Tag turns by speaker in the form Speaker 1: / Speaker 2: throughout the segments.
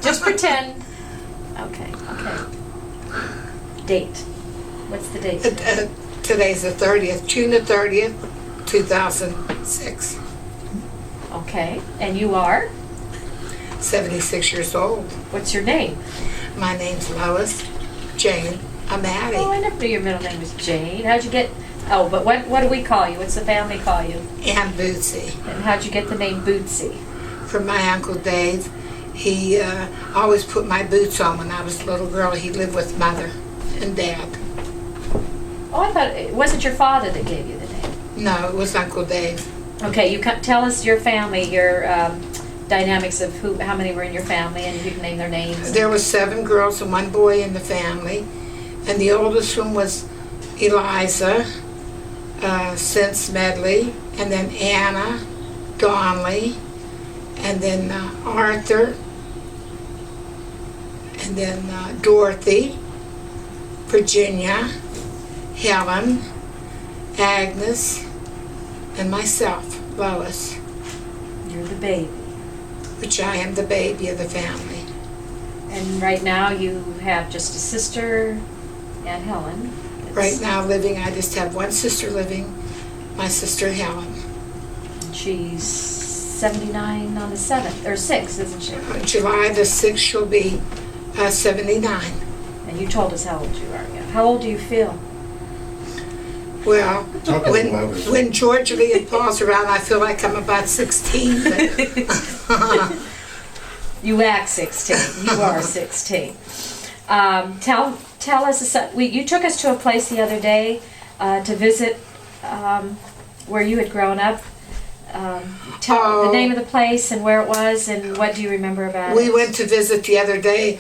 Speaker 1: Just pretend. Okay. Date. What's the date today?
Speaker 2: Today's the 30th, June the 30th, 2006.
Speaker 1: Okay. And you are?
Speaker 2: 76 years old.
Speaker 1: What's your name?
Speaker 2: My name's Lois Jane Amati.
Speaker 1: Oh, I never knew your middle name was Jane. How'd you get... Oh, but what do we call you? What's the family call you?
Speaker 2: And Bootsie.
Speaker 1: And how'd you get the name Bootsie?
Speaker 2: From my Uncle Dave. He always put my boots on when I was a little girl. He lived with Mother and Dad.
Speaker 1: Oh, I thought it wasn't your father that gave you the name.
Speaker 2: No, it was Uncle Dave.
Speaker 1: Okay, tell us your family, your dynamics of how many were in your family, and you can name their names.
Speaker 2: There were 7 girls and 1 boy in the family, and the oldest one was Eliza, Sense Medley, and then Anna, Donnelly, and then Arthur, and then Dorothy, Virginia, Helen, Agnes, and myself, Lois,
Speaker 1: You're the baby.
Speaker 2: which I am the baby of the family.
Speaker 1: And right now you have just a sister and Helen.
Speaker 2: Right now living, I just have 1 sister living, my sister Helen.
Speaker 1: She's 79 on the 7th, or 6th, isn't she?
Speaker 2: July the 6th she'll be 79.
Speaker 1: And you told us how old you are. Yeah. How old do you feel?
Speaker 2: Well,
Speaker 3: Talk a little louder.
Speaker 2: when George Lee and Paul's around, I feel like I'm about 16. But
Speaker 1: You act 16. You are 16. Tell us, you took us to a place the other day to visit where you had grown up. Tell the name of the place and where it was, and what do you remember about it?
Speaker 2: we went to visit the other day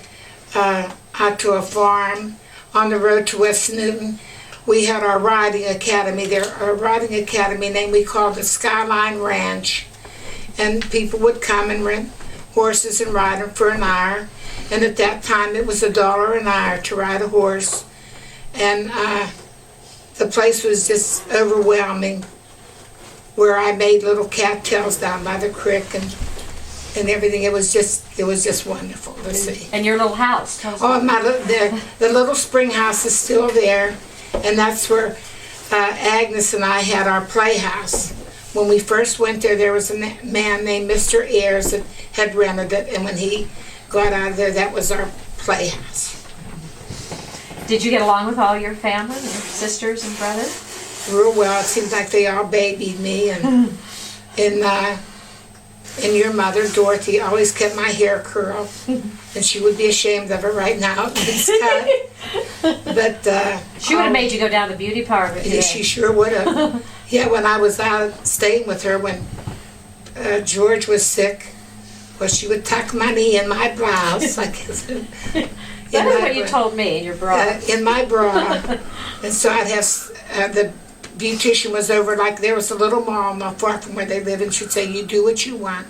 Speaker 2: out to a farm on the road to West Newton. We had our riding academy there, a riding academy name we called the Skyline Ranch. And people would come and rent horses and ride them for an hour. And at that time it was $1 an hour to ride a horse. And the place was just overwhelming, where I made little cattails down by the creek and everything. It was just wonderful to see.
Speaker 1: And your little house. Tell us
Speaker 2: Oh, the little spring house is still there, and that's where Agnes and I had our playhouse. When we first went there was a man named Mr. Ayers that had rented it, and when he got out of there, that was our playhouse.
Speaker 1: Did you get along with all your family, your sisters and brothers?
Speaker 2: Real well. It seems like they all babied me, and your mother, Dorothy, always kept my hair curled, and she would be ashamed of it right now. But
Speaker 1: She would have made you go down to the beauty parlor today.
Speaker 2: she sure would have. Yeah, when I was out staying with her, when George was sick, well, she would tuck my knee in my blouse, like
Speaker 1: That is what you told me in your bra.
Speaker 2: in my bra, and so I'd have the beautician was over, like there was a little mall not far from where they live, and she'd say, "You do what you want,"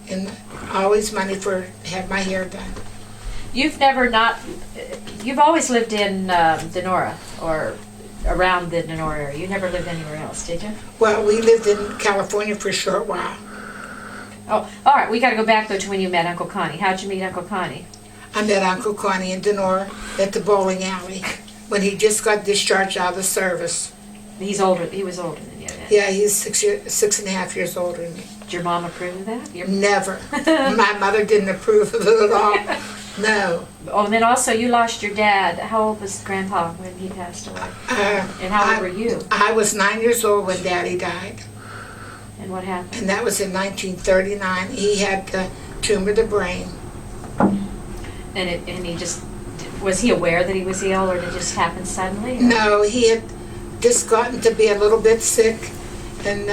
Speaker 2: and always money for have my hair done.
Speaker 1: You've always lived in Denora, or around the Denora area. You never lived anywhere else, did you?
Speaker 2: Well, we lived in California for a short while.
Speaker 1: Oh, all right. We got to go back though to when you met Uncle Connie. How'd you meet Uncle Connie?
Speaker 2: I met Uncle Connie in Denora at the bowling alley when he just got discharged out of the service.
Speaker 1: He's older. He was older than you then.
Speaker 2: Yeah, he's 6.5 years older than me.
Speaker 1: Did your mom approve of that?
Speaker 2: Never. My mother didn't approve of it at all. No.
Speaker 1: Oh, and then also you lost your dad. How old was Grandpa when he passed away? And how old were you?
Speaker 2: I was 9 years old when Daddy died,
Speaker 1: And what happened?
Speaker 2: and that was in 1939. He had a tumor of the brain.
Speaker 1: And he just, was he aware that he was ill, or did it just happen suddenly? Or?
Speaker 2: No, he had just gotten to be a little bit sick, and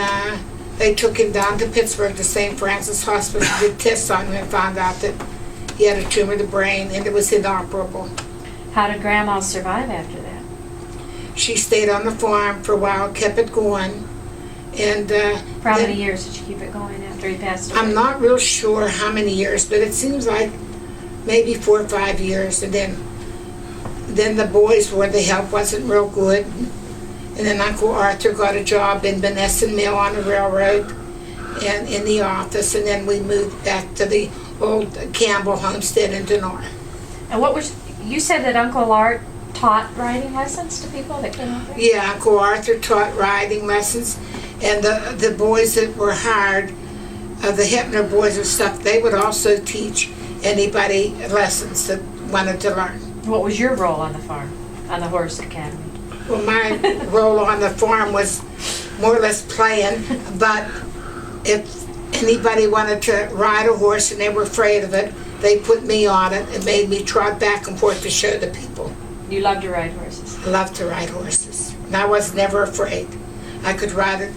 Speaker 2: they took him down to Pittsburgh to St. Francis Hospital, did tests on him, and found out that he had a tumor of the brain, and it was inoperable.
Speaker 1: How did Grandma survive after that?
Speaker 2: She stayed on the farm for a while, kept it going, and
Speaker 1: For how many years did she keep it going after he passed away?
Speaker 2: I'm not real sure how many years, but it seems like maybe 4 or 5 years, and then the boys, where the help wasn't real good, and then Uncle Arthur got a job in Menneson Mill on the railroad and in the office, and then we moved back to the old Campbell homestead in Denora.
Speaker 1: And what was, you said that Uncle Art taught riding lessons to people that came over?
Speaker 2: Yeah, Uncle Arthur taught riding lessons, and the boys that were hired, the Hepner boys and stuff, they would also teach anybody lessons that wanted to learn.
Speaker 1: What was your role on the farm, on the horse academy?
Speaker 2: Well, my role on the farm was more or less playing, but if anybody wanted to ride a horse and they were afraid of it, they put me on it and made me trot back and forth to show the people.
Speaker 1: You love to ride horses?
Speaker 2: I love to ride horses, and I was never afraid. I could ride it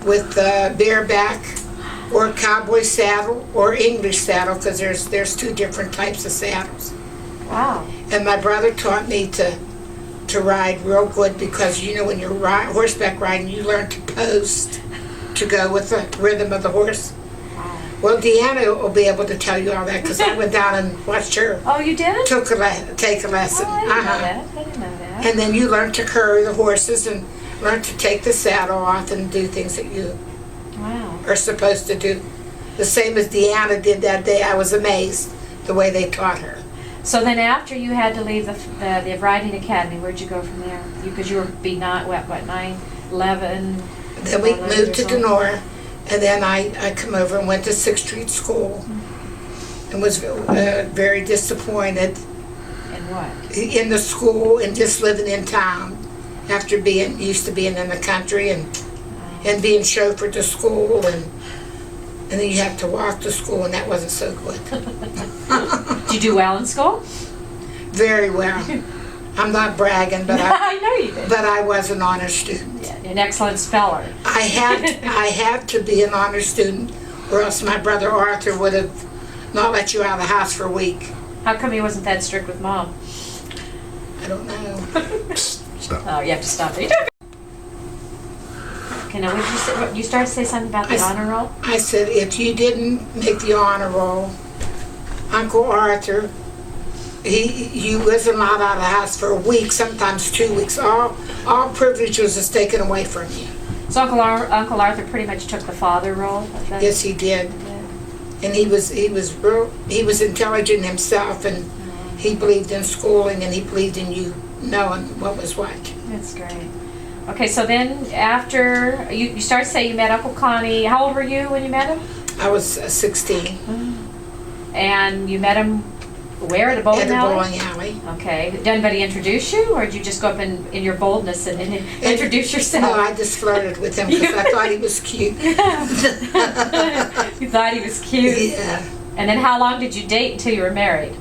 Speaker 2: with bareback or cowboy saddle or English saddle, because there's two different types of saddles.
Speaker 1: Wow.
Speaker 2: And my brother taught me to ride real good, because you know when you're horseback riding, you learn to post to go with the rhythm of the horse.
Speaker 1: Wow.
Speaker 2: Well, Deanna will be able to tell you all that, because I went down and watched her
Speaker 1: Oh, you did?
Speaker 2: take a lesson.
Speaker 1: Oh, I didn't know that. I didn't know that.
Speaker 2: And then you learn to curry the horses and learn to take the saddle off and do things that you
Speaker 1: Wow.
Speaker 2: are supposed to do. The same as Deanna did that day. I was amazed the way they taught her.
Speaker 1: So then after you had to leave the riding academy, where'd you go from there? Because you were be not what 9, 11.
Speaker 2: Then we
Speaker 1: 11
Speaker 2: moved to
Speaker 1: years old?
Speaker 2: Denora, and then I come over and went to 6th Street School and was very disappointed
Speaker 1: And what?
Speaker 2: in the school and just living in town after being used to being in the country and being chauffeured to school, and then you have to walk to school, and that wasn't so good.
Speaker 1: Did you do well in school?
Speaker 2: Very well. I'm not bragging, but
Speaker 1: I know you did.
Speaker 2: but I was an honor student.
Speaker 1: Yeah, an excellent speller.
Speaker 2: I had to be an honor student, or else my brother Arthur would have not let you out of the house for a week.
Speaker 1: How come he wasn't that strict with Mom?
Speaker 2: I don't know.
Speaker 3: Stop.
Speaker 1: Oh, you have to stop it. Okay, now what did you say? You started to say something about the honor roll?
Speaker 2: I said, if you didn't make the honor roll, Uncle Arthur, you wasn't allowed out of the house for a week, sometimes 2 weeks. All privileges was taken away from you.
Speaker 1: So Uncle Arthur pretty much took the father role?
Speaker 2: Yes, he did.
Speaker 1: Yeah.
Speaker 2: And he was intelligent himself, and he believed in schooling, and he believed in you knowing what was what.
Speaker 1: That's great. Okay, so then after, you started to say you met Uncle Connie. How old were you when you met him?
Speaker 2: I was 16.
Speaker 1: And you met him where, at a bowling
Speaker 2: At a
Speaker 1: alley?
Speaker 2: bowling alley.
Speaker 1: Okay. Did anybody introduce you, or did you just go up in your boldness and introduce yourself?
Speaker 2: No, I just flirted with him because I thought he was cute.
Speaker 1: You thought he was cute?
Speaker 2: Yeah.
Speaker 1: And then how long did you date until you were married?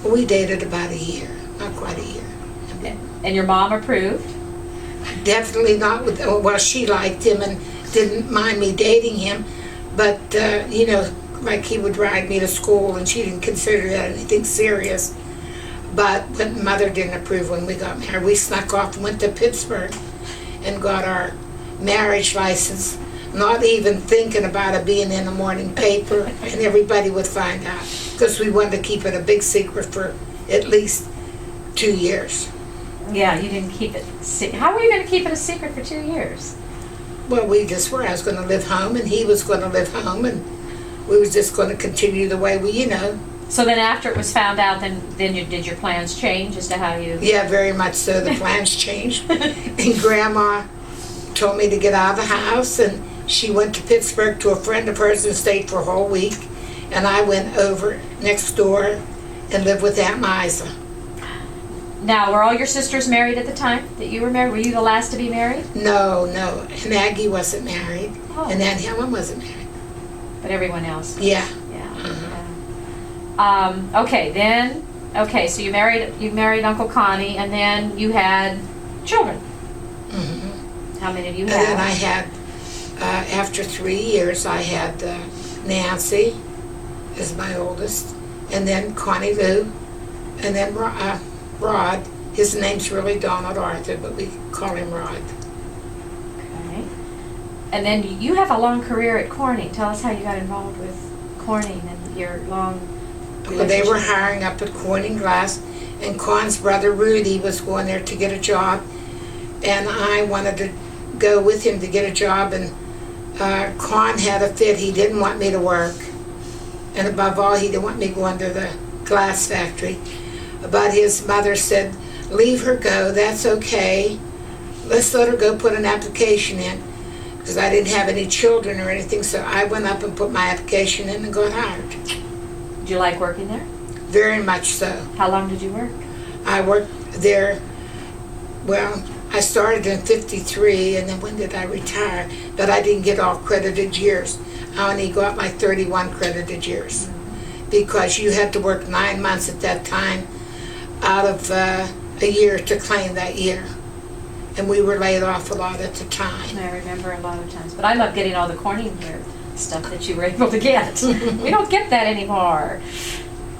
Speaker 2: We dated about a year, not quite a year.
Speaker 1: And your mom approved?
Speaker 2: Definitely not with, well, she liked him and didn't mind me dating him, but, you know, like he would ride me to school, and she didn't consider that anything serious. But Mother didn't approve when we got married. We snuck off and went to Pittsburgh and got our marriage license, not even thinking about it being in the morning paper, and everybody would find out, because we wanted to keep it a big secret for at least 2 years.
Speaker 1: Yeah, you didn't keep it. How were you going to keep it a secret for 2 years?
Speaker 2: Well, we just were. I was going to live home, and he was going to live home, and we was just going to continue the way we, you know.
Speaker 1: So then after it was found out, then did your plans change as to how you...
Speaker 2: Yeah, very much so. The plans changed. And Grandma told me to get out of the house, and she went to Pittsburgh to a friend of hers and stayed for a whole week. And I went over next door and lived with Aunt Liza.
Speaker 1: Now, were all your sisters married at the time that you were married? Were you the last to be married?
Speaker 2: No. And Aggie wasn't married.
Speaker 1: Oh.
Speaker 2: And Aunt Helen wasn't married.
Speaker 1: But everyone else?
Speaker 2: Yeah.
Speaker 1: Okay, then, so you married Uncle Connie, and then you had children.
Speaker 2: Mm-hmm.
Speaker 1: How many did you
Speaker 2: And
Speaker 1: have?
Speaker 2: then I had, after 3 years, I had Nancy as my oldest, and then Connie Lou, and then Rod. His name's really Donald Arthur, but we call him Rod.
Speaker 1: Okay. And then you have a long career at Corning. Tell us how you got involved with Corning and your long
Speaker 2: Well, they were
Speaker 1: relationship.
Speaker 2: hiring up at Corning Glass, and Con's brother Rudy was going there to get a job, and I wanted to go with him to get a job, and Con had a fit. He didn't want me to work, and above all, he didn't want me going to the glass factory. But his mother said, leave her go, that's okay. Let's let her go put an application in. Because I didn't have any children or anything, so I went up and put my application in and got hired.
Speaker 1: Did you like working there?
Speaker 2: Very much so.
Speaker 1: How long did you work?
Speaker 2: I worked there, well, I started in '53, and then when did I retire? But I didn't get all credited years. I only got my 31 credited years. Because you had to work 9 months at that time out of a year to claim that year. And we were laid off a lot at the time.
Speaker 1: I remember a lot of times. But I love getting all the Corningware stuff that you were able to get. We don't get that anymore.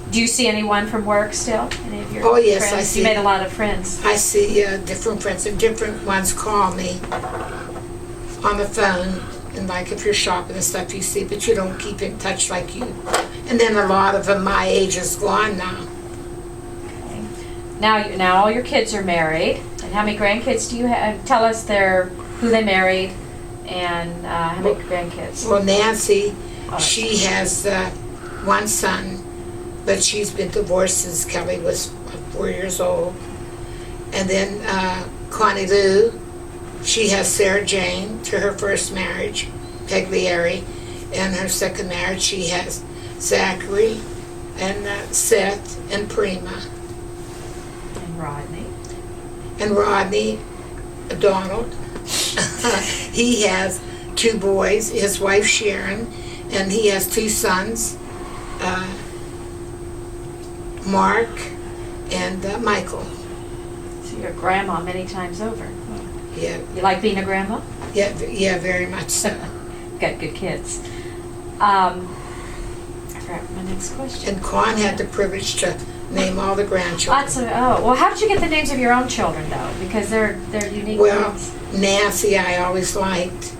Speaker 1: Do you see anyone from work still? Any of your
Speaker 2: Oh, yes,
Speaker 1: friends?
Speaker 2: I see.
Speaker 1: You made a lot of friends.
Speaker 2: I see different friends, and different ones call me on the phone. And like if you're shopping and stuff, you see, but you don't keep in touch like you. And then a lot of them, my age is gone now.
Speaker 1: Okay. Now all your kids are married. And how many grandkids do you have? Tell us who they married and how many grandkids.
Speaker 2: Well, Nancy,
Speaker 1: Oh.
Speaker 2: she has one son, but she's been divorced since Kelly was 4 years old. And then Connie Lou, she has Sarah Jane to her first marriage, Peglieri. And her second marriage, she has Zachary and Seth and Prima.
Speaker 1: And Rodney.
Speaker 2: And Rodney, Donald, he has 2 boys, his wife Sharon, and he has 2 sons, Mark and Michael.
Speaker 1: So you're a grandma many times over.
Speaker 2: Yeah,
Speaker 1: You like being a grandma?
Speaker 2: yeah, very much so.
Speaker 1: Got good kids. I forgot my next question.
Speaker 2: And Quan had the privilege to name all the grandchildren.
Speaker 1: Well, how did you get the names of your own children, though? Because they're unique
Speaker 2: Well,
Speaker 1: names.
Speaker 2: Nancy I always liked,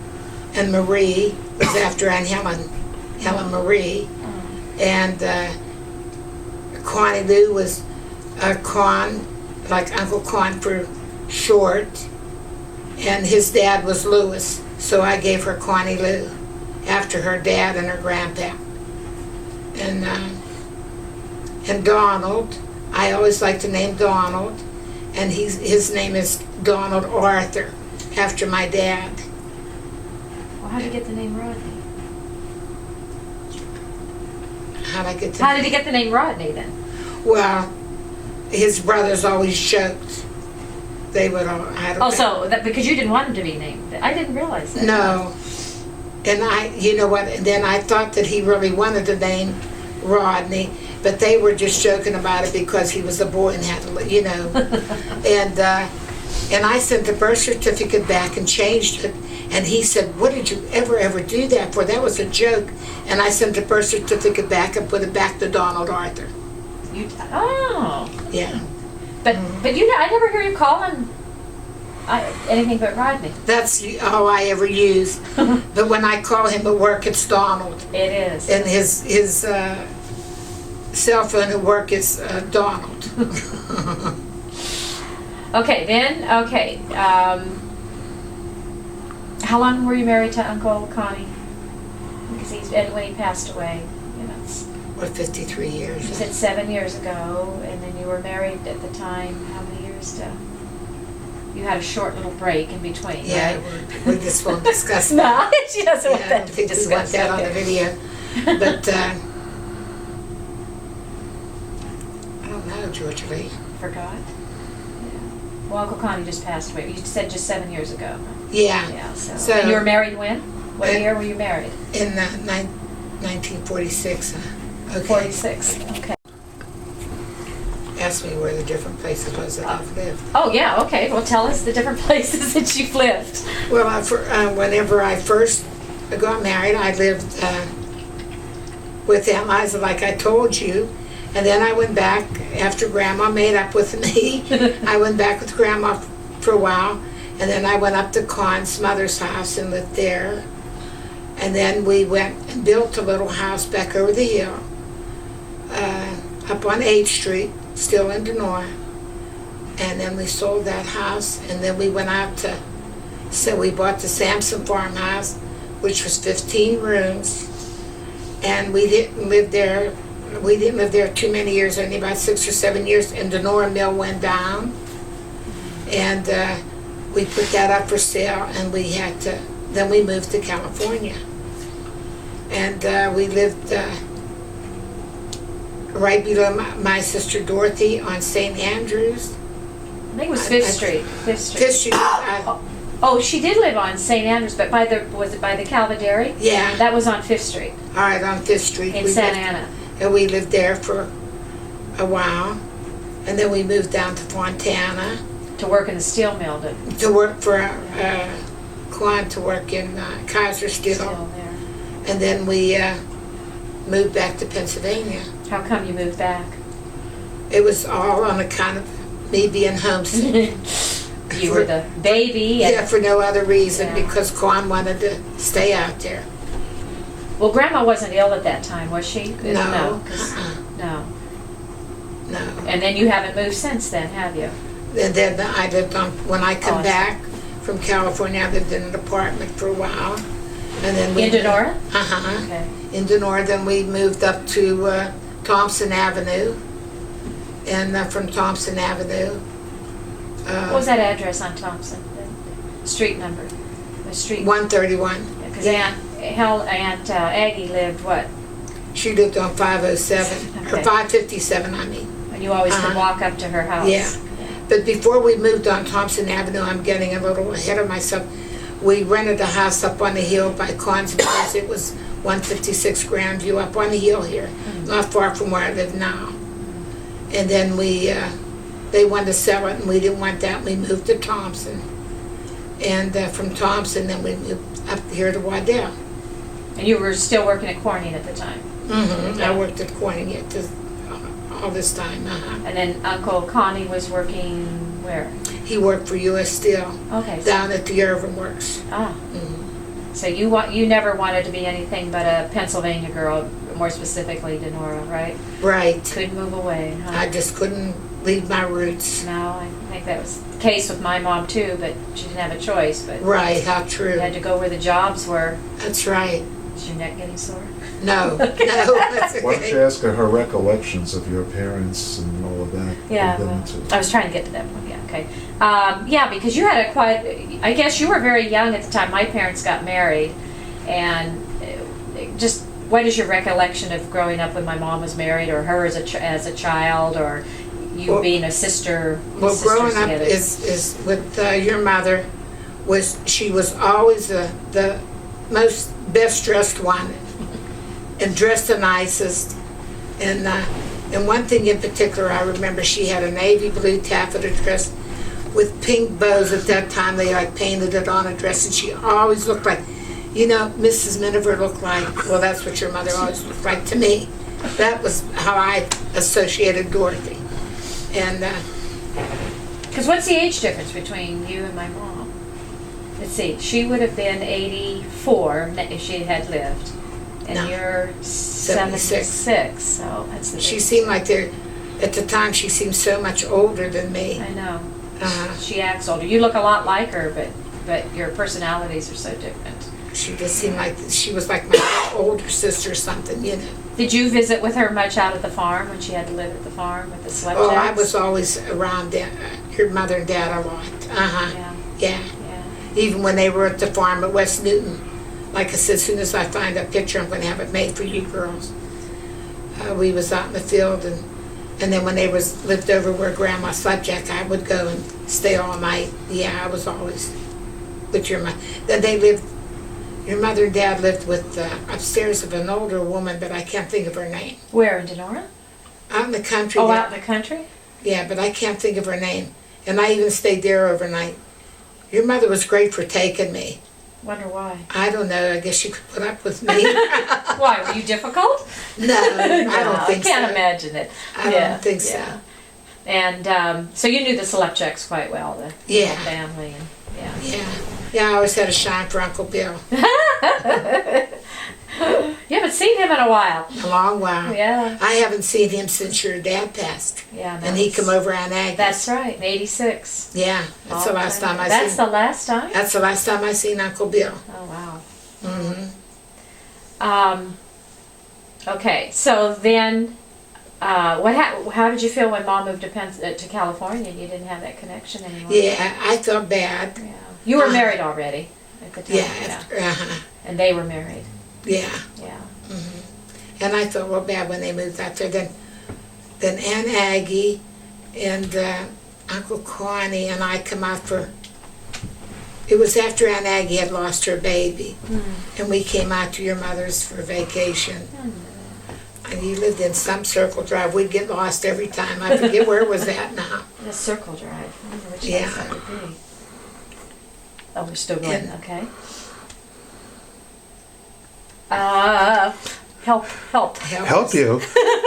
Speaker 2: and Marie was after Aunt Helen Marie, and Connie Lou was Con, like Uncle Con for short, and his dad was Lewis, so I gave her Connie Lou after her dad and her grandpa. And Donald, I always like to name Donald, and his name is Donald Arthur, after my dad.
Speaker 1: Well, how did you get the name Rodney?
Speaker 2: How'd I get the
Speaker 1: How did he get the name Rodney, then?
Speaker 2: Well, his brothers always joked. They would all, I don't know.
Speaker 1: Because you didn't want him to be named. I didn't realize that.
Speaker 2: No. And you know what, then I thought that he really wanted the name Rodney, but they were just joking about it because he was a boy and had to, you know. And I sent the birth certificate back and changed it, and he said, what did you ever do that for? That was a joke. And I sent the birth certificate back and put it back to Donald Arthur. Yeah.
Speaker 1: But I never hear you call him anything but Rodney.
Speaker 2: That's all I ever use. But when I call him at work, it's Donald.
Speaker 1: It is.
Speaker 2: And his cell phone at work is Donald.
Speaker 1: Okay. How long were you married to Uncle Connie? Because when he passed away,
Speaker 2: What, 53 years?
Speaker 1: you said 7 years ago, and then you were married at the time. How many years? You had a short little break in between,
Speaker 2: Yeah,
Speaker 1: right?
Speaker 2: we just won't discuss that.
Speaker 1: No, she doesn't want
Speaker 2: Yeah, I
Speaker 1: that
Speaker 2: don't
Speaker 1: to be
Speaker 2: think we want
Speaker 1: discussed.
Speaker 2: that on the
Speaker 1: Okay.
Speaker 2: video. But I don't know, Georgia Lee.
Speaker 1: Forgot? Yeah. Well, Uncle Connie just passed away. You said just 7 years ago.
Speaker 2: Yeah.
Speaker 1: Yeah, so.
Speaker 2: So-
Speaker 1: And you were married when? What
Speaker 2: Uh,
Speaker 1: year were you married?
Speaker 2: In 1946. Okay.
Speaker 1: 46. Okay.
Speaker 2: Ask me where the different places was that I've lived.
Speaker 1: Oh, yeah, okay. Well, tell us the different places that you've lived.
Speaker 2: Well, whenever I first got married, I lived with them, like I told you. And then I went back after Grandma made up with me. I went back with Grandma for a while. And then I went up to Con's mother's house and lived there. And then we went and built a little house back over the hill, up on 8th Street, still in Denora. And then we sold that house, and then we went out so we bought the Sampson farmhouse, which was 15 rooms, and we didn't live there. We didn't live there too many years, only about 6 or 7 years, and the Nora Mill went down, and we put that up for sale, and then we moved to California, and we lived right below my sister Dorothy on St. Andrews.
Speaker 1: I think it was Fifth Street. Fifth Street.
Speaker 2: Fifth Street.
Speaker 1: Oh, she did live on St. Andrews, but was it by the Calvadary?
Speaker 2: Yeah.
Speaker 1: That was on Fifth Street.
Speaker 2: All right, on Fifth Street.
Speaker 1: In Santa Ana.
Speaker 2: And we lived there for a while, and then we moved down to Fontana.
Speaker 1: To work in the steel mill.
Speaker 2: To work for Quan, to work in Kaiser Steel.
Speaker 1: There.
Speaker 2: And then we moved back to Pennsylvania.
Speaker 1: How come you moved back?
Speaker 2: It was all on account of me being homesick.
Speaker 1: You were the baby.
Speaker 2: Yeah, for no other reason,
Speaker 1: Yeah.
Speaker 2: because Quan wanted to stay out there.
Speaker 1: Well, Grandma wasn't ill at that time, was she?
Speaker 2: No.
Speaker 1: 'Cause- no.
Speaker 2: No.
Speaker 1: And then you haven't moved since then, have you?
Speaker 2: And then I lived on, when I come
Speaker 1: Oh,
Speaker 2: back from California, I lived in an apartment for a while. And then we
Speaker 1: In Denora?
Speaker 2: Uh-huh.
Speaker 1: Okay.
Speaker 2: In Denora, then we moved up to Thompson Avenue. And from Thompson Avenue.
Speaker 1: What was that address on Thompson? The street number? The street?
Speaker 2: 131.
Speaker 1: Because Aunt Aggie lived what?
Speaker 2: She lived on 507, or
Speaker 1: Okay.
Speaker 2: 557, I mean.
Speaker 1: And you always could
Speaker 2: Uh-huh.
Speaker 1: walk up to her house.
Speaker 2: Yeah. But before we moved on Thompson Avenue, I'm getting a little ahead of myself. We rented a house up on the hill by Consumers. It was 156 Grandview up on the hill here, not far from where I live now. And then they wanted to sell it, and we didn't want that. We moved to Thompson. And from Thompson, then we moved up here to Waddell.
Speaker 1: And you were still working at Corning at the time.
Speaker 2: Mm-hmm. I worked at Corning all this time. Uh-huh.
Speaker 1: And then Uncle Connie was working where?
Speaker 2: He worked for U.S. Steel
Speaker 1: Okay.
Speaker 2: down at the Irvin Works.
Speaker 1: Ah.
Speaker 2: Mhm.
Speaker 1: So you never wanted to be anything but a Pennsylvania girl, more specifically Denora, right?
Speaker 2: Right.
Speaker 1: Couldn't move away, huh?
Speaker 2: I just couldn't leave my roots.
Speaker 1: No, I think that was the case with my mom too, but she didn't have a choice. But
Speaker 2: Right, how
Speaker 1: you
Speaker 2: true.
Speaker 1: had to go where the jobs were.
Speaker 2: That's right.
Speaker 1: Is your neck getting sore?
Speaker 2: No, no, that's
Speaker 3: Why don't you
Speaker 2: okay.
Speaker 3: ask her recollections of your parents and all of that?
Speaker 1: Yeah,
Speaker 3: We'll
Speaker 1: well,
Speaker 3: get into it.
Speaker 1: I was trying to get to that point. Yeah, okay. Yeah, because you had I guess you were very young at the time my parents got married, and just what is your recollection of growing up when my mom was married, or her as a child, or you
Speaker 2: Well-
Speaker 1: being a sister?
Speaker 2: Well,
Speaker 1: sisters
Speaker 2: growing up
Speaker 1: together?
Speaker 2: is with your mother, she was always the most best dressed one, and dressed the nicest. And one thing in particular, I remember she had a navy blue taffeta dress with pink bows. At that time, they like painted it on a dress, and she always looked like, Mrs. Miniver looked like. Well, that's what your mother always looked like to me. That was how I associated Dorothy. And
Speaker 1: Because what's the age difference between you and my mom? Let's see, she would have been 84 if she had lived, and
Speaker 2: No.
Speaker 1: you're 76. So that's the
Speaker 2: she
Speaker 1: difference.
Speaker 2: seemed like at the time, she seemed so much older than me.
Speaker 1: I know.
Speaker 2: Uh,
Speaker 1: She acts older. You look a lot like her, but your personalities are so different.
Speaker 2: she just seemed like she was like my older sister or something,
Speaker 1: Did you visit with her much out at the farm when she had to live at the farm with the Slapjacks?
Speaker 2: Oh, I was always around your mother and dad a lot. Uh-huh.
Speaker 1: Yeah,
Speaker 2: Yeah.
Speaker 1: yeah.
Speaker 2: Even when they were at the farm at West Newton. Like I said, as soon as I find a picture, I'm going to have it made for you girls. We was out in the field, and then when they lived over where Grandma Slapjack, I would go and stay all night. Yeah, I was always with your mother. Then your mother and dad lived with upstairs of an older woman, but I can't think of her name.
Speaker 1: Where, in Denora?
Speaker 2: Out in the country.
Speaker 1: Oh, out in the country?
Speaker 2: Yeah, but I can't think of her name. And I even stayed there overnight. Your mother was great for taking me.
Speaker 1: Wonder why.
Speaker 2: I don't know. I guess she could put up with me.
Speaker 1: Why, were you difficult?
Speaker 2: No, I don't think so.
Speaker 1: I can't imagine it.
Speaker 2: I don't think so.
Speaker 1: Yeah. And so you knew the Slapjacks quite well, the
Speaker 2: Yeah.
Speaker 1: whole family. And, yeah.
Speaker 2: Yeah. Yeah, I always had a shine for Uncle Bill.
Speaker 1: You haven't seen him in a while.
Speaker 2: A long while.
Speaker 1: Yeah.
Speaker 2: I haven't seen him since your dad passed.
Speaker 1: Yeah.
Speaker 2: And he come over on Aggie.
Speaker 1: That's right, in 86.
Speaker 2: Yeah, that's the last time I
Speaker 1: That's
Speaker 2: seen.
Speaker 1: the last time?
Speaker 2: That's the last time I seen Uncle Bill.
Speaker 1: Oh, wow.
Speaker 2: Mm-hmm.
Speaker 1: Okay, so then, how did you feel when Mom moved to California? You didn't have that connection anymore.
Speaker 2: Yeah, I felt bad.
Speaker 1: Yeah. You were married already at the time.
Speaker 2: Yeah,
Speaker 1: And they were married.
Speaker 2: yeah.
Speaker 1: Yeah.
Speaker 2: And I felt real bad when they moved out there. Then Aunt Aggie and Uncle Connie and I come out for. It was after Aunt Aggie had lost her baby, and we came out to your mother's for vacation. And you lived in some circle drive. We'd get lost every time. I forget where it was at now.
Speaker 1: The Circle Drive. I wonder which
Speaker 2: Yeah.
Speaker 1: place that would be. Oh, we're still going.
Speaker 2: And-
Speaker 1: Okay. Help.
Speaker 3: Help you?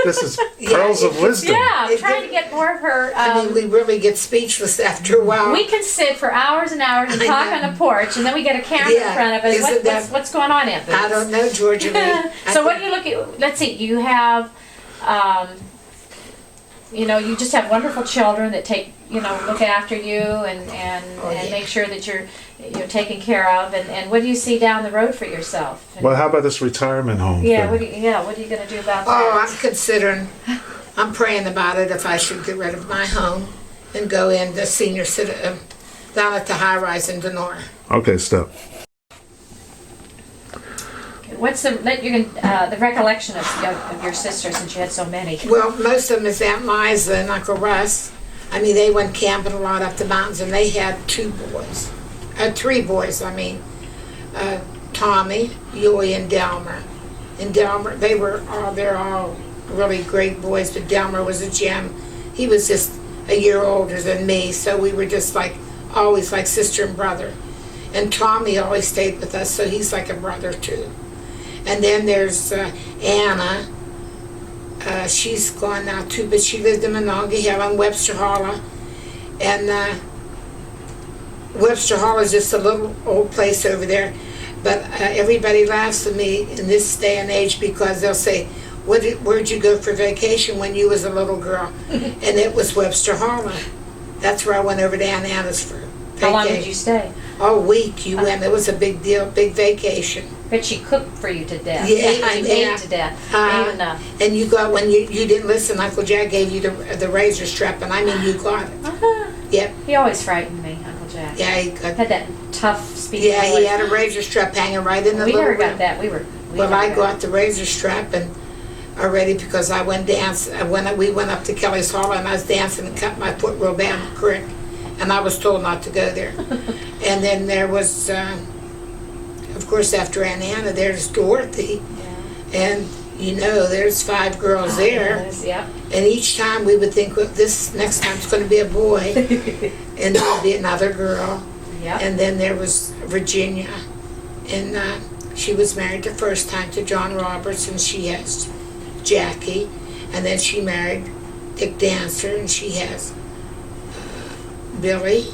Speaker 3: This is pearls of wisdom.
Speaker 1: Yeah, I'm trying to get more of her.
Speaker 2: I mean, we really get speechless after a while.
Speaker 1: We can sit for hours and hours and
Speaker 2: I
Speaker 1: talk
Speaker 2: know.
Speaker 1: on the porch, and then we get a camera in
Speaker 2: Yeah,
Speaker 1: front of us.
Speaker 2: isn't that-
Speaker 1: What's going on, Aunt Boots?
Speaker 2: I don't know, Georgia.
Speaker 1: So what do you look at? Let's see. You have, you just have wonderful children that look after you and
Speaker 2: yeah.
Speaker 1: make sure that you're taken care of. And what do you see down the road for yourself?
Speaker 3: Well, how about this retirement home
Speaker 1: Yeah.
Speaker 3: thing?
Speaker 1: What are you going to do about
Speaker 2: Oh,
Speaker 1: that?
Speaker 2: I'm considering, I'm praying about it if I should get rid of my home and go in the senior citizen, down at the high rise in Denora.
Speaker 3: Okay, stop.
Speaker 1: What's the recollection of your sister, since you had so many?
Speaker 2: Well, most of them is Aunt Liza and Uncle Russ. I mean, they went camping a lot up the mountains, and they had three boys, Tommy, Huey, and Delmer. And Delmer, they're all really great boys, but Delmer was a gem. He was just a year older than me, so we were just always like sister and brother. And Tommy always stayed with us, so he's like a brother too. And then there's Anna. She's gone now too, but she lived in Monongahela and Webster Hall. And Webster Hall is just a little old place over there. But everybody laughs at me in this day and age because they'll say, where'd you go for vacation when you was a little girl? And it was Webster Hall. That's where I went over to Aunt Anna's for vacation.
Speaker 1: How long did you stay?
Speaker 2: A week you went. It was a big deal, big vacation.
Speaker 1: But she cooked for you to death.
Speaker 2: Yeah,
Speaker 1: Ate
Speaker 2: yeah.
Speaker 1: to death.
Speaker 2: Uh, and you got, when you didn't listen, Uncle Jack gave you the razor strap, and I mean you got it. Yep.
Speaker 1: He always frightened me, Uncle Jack.
Speaker 2: Yeah, he got.
Speaker 1: Had that tough speaking
Speaker 2: Yeah,
Speaker 1: voice.
Speaker 2: he had a razor strap hanging right in the
Speaker 1: We
Speaker 2: little
Speaker 1: never got
Speaker 2: room.
Speaker 1: that. We
Speaker 2: Well,
Speaker 1: never
Speaker 2: I
Speaker 1: got
Speaker 2: got the razor strap and already because I went dance. We went up to Kelly's Hall and I was dancing and cut my foot real bad in the creek, and I was told not to go there. And then there was, of course, after Aunt Anna, there's Dorothy, and there's 5 girls there.
Speaker 1: Yeah.
Speaker 2: And each time we would think, well, this next time it's going to be a boy, and there'll be another girl.
Speaker 1: Yeah.
Speaker 2: And then there was Virginia, and she was married the first time to John Roberts, and she has Jackie, and then she married Dick Dancer, and she has Billy,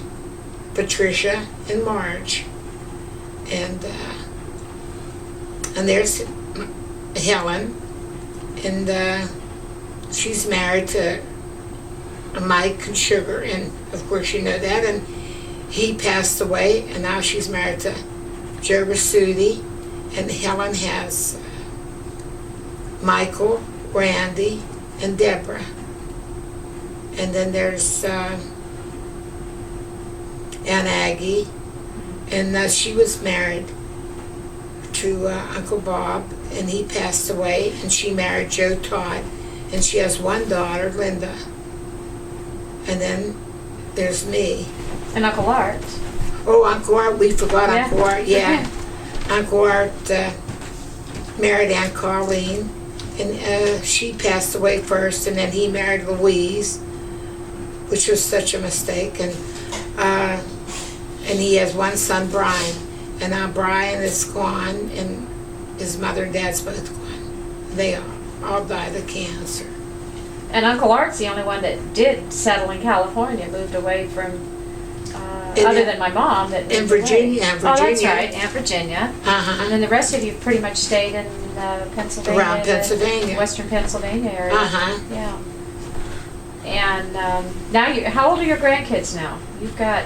Speaker 2: Patricia, and Marge, and there's Helen, and she's married to Mike and Sugar, and of course you know that, and he passed away, and now she's married to Joe Rasudi, and Helen has Michael, Randy, and Deborah. And then there's Aunt Aggie, and she was married to Uncle Bob, and he passed away, and she married Joe Todd, and she has one daughter, Linda. And then there's me.
Speaker 1: And Uncle Art.
Speaker 2: Oh, Uncle Art, we forgot
Speaker 1: Yeah.
Speaker 2: Uncle Art, yeah. Uncle Art married Aunt Colleen, and she passed away first, and then he married Louise, which was such a mistake, and he has one son, Brian, and now Brian is gone, and his mother and dad's both gone. They all died of cancer.
Speaker 1: And Uncle Art's the only one that did settle in California, moved away from, other than my mom. That
Speaker 2: In
Speaker 1: moved away.
Speaker 2: Virginia, Aunt
Speaker 1: Oh, that's
Speaker 2: Virginia.
Speaker 1: right, Aunt Virginia.
Speaker 2: Uh-huh.
Speaker 1: And then the rest of you pretty much stayed in Pennsylvania.
Speaker 2: Around Pennsylvania.
Speaker 1: Western Pennsylvania area.
Speaker 2: Uh-huh.
Speaker 1: Yeah. And now how old are your grandkids now? You've got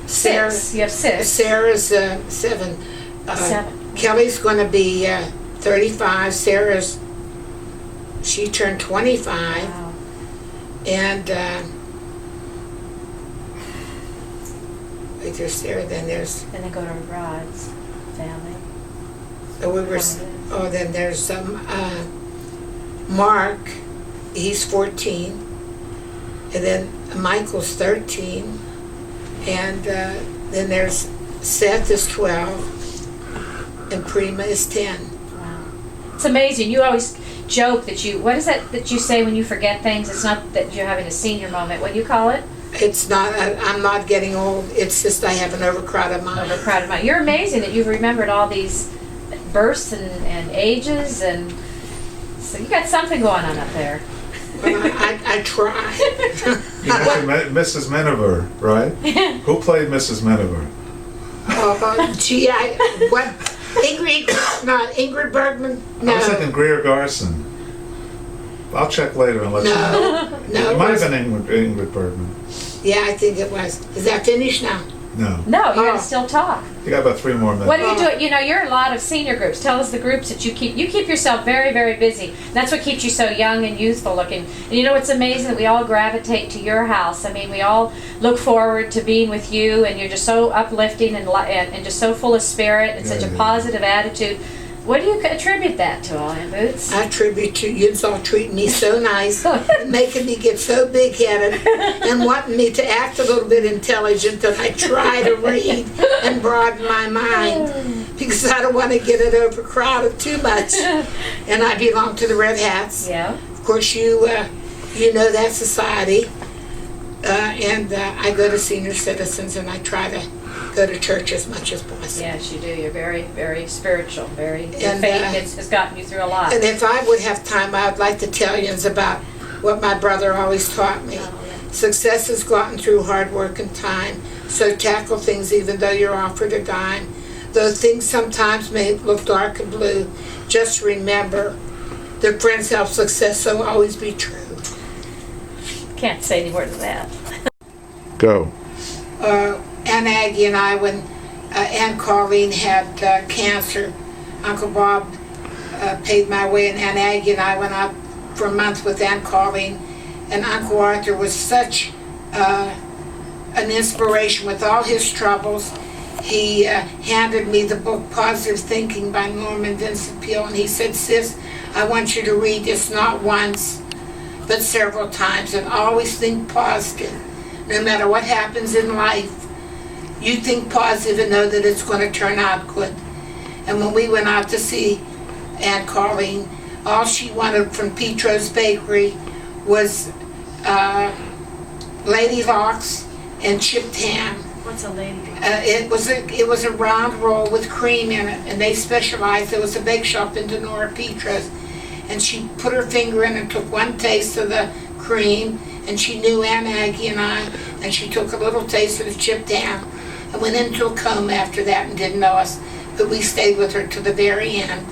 Speaker 1: 6. You have 6.
Speaker 2: Sarah's 7.
Speaker 1: 7.
Speaker 2: Kelly's going to be 35. Sarah's She turned 25.
Speaker 1: Wow.
Speaker 2: And wait, there's Sarah, then there's,
Speaker 1: And then go to Rod's family.
Speaker 2: then there's Mark, he's 14. And then Michael's 13. And then there's Seth is 12. And Prima is 10.
Speaker 1: Wow. It's amazing. You always joke that what is that you say when you forget things? It's not that you're having a senior moment. What do you call it?
Speaker 2: It's not, I'm not getting old. It's just I have an overcrowded mind.
Speaker 1: Overcrowded mind. You're amazing that you've remembered all these births and ages, and so you got something going on up there.
Speaker 2: Well, I try.
Speaker 3: You mentioned Mrs. Miniver, right? Who played Mrs. Miniver?
Speaker 2: Gee, what? Ingrid Bergman? No.
Speaker 3: I was thinking Greer Garson. I'll check later and let you know.
Speaker 2: No.
Speaker 3: It might have been Ingrid Bergman.
Speaker 2: Yeah, I think it was. Is that finished now?
Speaker 3: No.
Speaker 1: No, you're
Speaker 2: Oh.
Speaker 1: gonna still talk.
Speaker 3: You got about 3 more minutes.
Speaker 1: What do you do? You know, you're in a lot of senior groups. Tell us the groups that you keep. You keep yourself very, very busy. That's what keeps you so young and youthful looking. And you know what's amazing? That we all gravitate to your house. I mean, we all look forward to being with you, and you're just so uplifting and just so full of spirit and such a positive attitude. What do you attribute that to, all Boots?
Speaker 2: I attribute to you all treating me so nice, making me get so big-headed, and wanting me to act a little bit intelligent that I try to read and broaden my mind, because I don't want to get it overcrowded too much. And I belong to the Red Hats.
Speaker 1: Yeah.
Speaker 2: Of course, you know that society, and I go to senior citizens, and I try to go to church as much as possible.
Speaker 1: Yes, you do. You're very, very spiritual. Your
Speaker 2: And,
Speaker 1: faith has gotten you through a lot.
Speaker 2: And if I would have time, I would like to tell you about what my brother always taught me.
Speaker 1: Oh, yeah.
Speaker 2: Success is gotten through hard work and time, so tackle things even though you're offered a dime. Though things sometimes may look dark and blue, just remember that friends help success, so always be true.
Speaker 1: Can't say any more than that.
Speaker 3: Go.
Speaker 2: Aunt Aggie and I, when Aunt Colleen had cancer, Uncle Bob paid my way, and Aunt Aggie and I went out for a month with Aunt Colleen, and Uncle Arthur was such an inspiration with all his troubles. He handed me the book Positive Thinking by Norman Vincent Peale, and he said, "Sis, I want you to read this not once, but several times, and always think positive. No matter what happens in life, you think positive and know that it's going to turn out good." And when we went out to see Aunt Colleen, all she wanted from Petro's Bakery was Lady Locks and chipped ham.
Speaker 1: What's a lady?
Speaker 2: It was a round roll with cream in it, and they specialized. There was a bake shop in Denora Petro's, and she put her finger in and took one taste of the cream, and she knew Aunt Aggie and I, and she took a little taste of the chipped ham, and went into a coma after that and didn't know us, but we stayed with her to the very end.